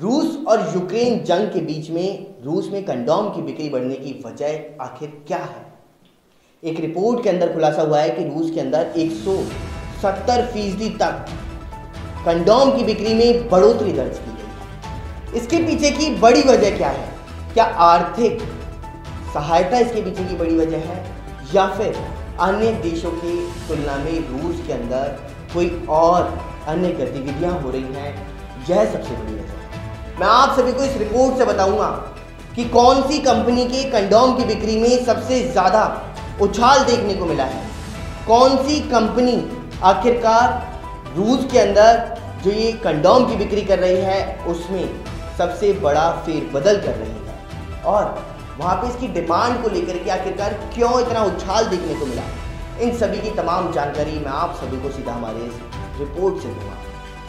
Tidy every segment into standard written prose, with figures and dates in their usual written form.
रूस और यूक्रेन जंग के बीच में रूस में कंडोम की बिक्री बढ़ने की वजह आखिर क्या है? एक रिपोर्ट के अंदर खुलासा हुआ है कि रूस के अंदर 170% तक कंडोम की बिक्री में बढ़ोतरी दर्ज की गई है। इसके पीछे की बड़ी वजह क्या है? क्या आर्थिक सहायता इसके पीछे की बड़ी वजह है या फिर अन्य देशों की तुलना में रूस के अंदर कोई और अन्य गतिविधियां हो रही हैं? यह सबसे बड़ी वजह है। मैं आप सभी को इस रिपोर्ट से बताऊंगा कि कौन सी कंपनी के कंडोम की बिक्री में सबसे ज़्यादा उछाल देखने को मिला है, कौन सी कंपनी आखिरकार रूस के अंदर जो ये कंडोम की बिक्री कर रही है उसमें सबसे बड़ा फेरबदल कर रही है और वहाँ पे इसकी डिमांड को लेकर के आखिरकार क्यों इतना उछाल देखने को मिला। इन सभी की तमाम जानकारी मैं आप सभी को सीधा हमारे इस रिपोर्ट से दूंगा।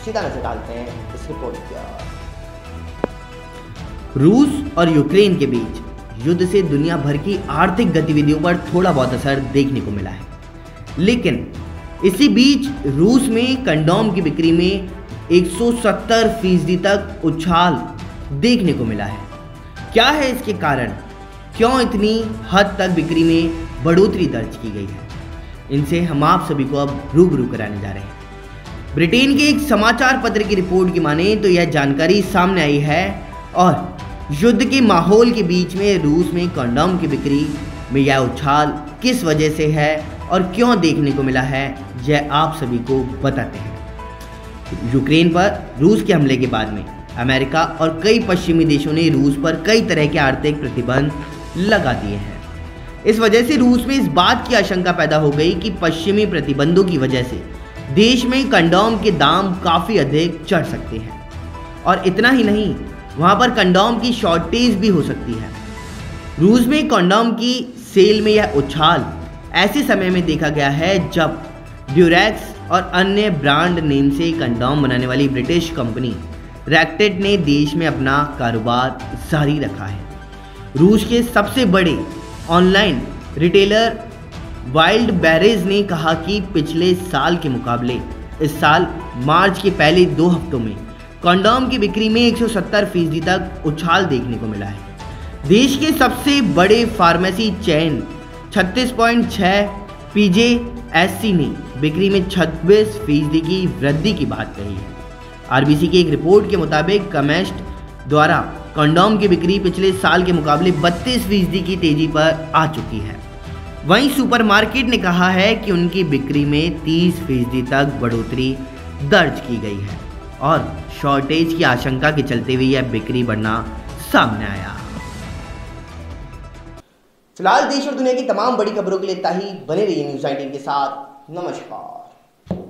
सीधा नजर डालते हैं इस रिपोर्ट पर। रूस और यूक्रेन के बीच युद्ध से दुनिया भर की आर्थिक गतिविधियों पर थोड़ा बहुत असर देखने को मिला है, लेकिन इसी बीच रूस में कंडोम की बिक्री में 170% तक उछाल देखने को मिला है। क्या है इसके कारण? क्यों इतनी हद तक बिक्री में बढ़ोतरी दर्ज की गई है? इनसे हम आप सभी को अब रूबरू कराने जा रहे हैं। ब्रिटेन के एक समाचार पत्र की रिपोर्ट की माने तो यह जानकारी सामने आई है और युद्ध के माहौल के बीच में रूस में कंडोम की बिक्री में यह उछाल किस वजह से है और क्यों देखने को मिला है, यह आप सभी को बताते हैं। यूक्रेन पर रूस के हमले के बाद में अमेरिका और कई पश्चिमी देशों ने रूस पर कई तरह के आर्थिक प्रतिबंध लगा दिए हैं। इस वजह से रूस में इस बात की आशंका पैदा हो गई कि पश्चिमी प्रतिबंधों की वजह से देश में कंडोम के दाम काफ़ी अधिक चढ़ सकते हैं और इतना ही नहीं, वहाँ पर कंडोम की शॉर्टेज भी हो सकती है। रूस में कंडोम की सेल में यह उछाल ऐसे समय में देखा गया है जब ड्यूरेक्स और अन्य ब्रांड नेम से कंडोम बनाने वाली ब्रिटिश कंपनी रैक्टेट ने देश में अपना कारोबार जारी रखा है। रूस के सबसे बड़े ऑनलाइन रिटेलर वाइल्ड बैरेज ने कहा कि पिछले साल के मुकाबले इस साल मार्च के पहले 2 हफ्तों में कंडोम की बिक्री में 170% तक उछाल देखने को मिला है। देश के सबसे बड़े फार्मेसी चेन 36.6 PJSC ने बिक्री में 26% की वृद्धि की बात कही है। आरबीसी की एक रिपोर्ट के मुताबिक कमेस्ट द्वारा कंडोम की बिक्री पिछले साल के मुकाबले 32% की तेजी पर आ चुकी है। वहीं सुपरमार्केट ने कहा है कि उनकी बिक्री में 30% तक बढ़ोतरी दर्ज की गई है और शॉर्टेज की आशंका के चलते हुए यह बिक्री बढ़ना सामने आया। फिलहाल देश और दुनिया की तमाम बड़ी खबरों के लिए इतना ही। बने रहिए न्यूज़ 19 के साथ। नमस्कार।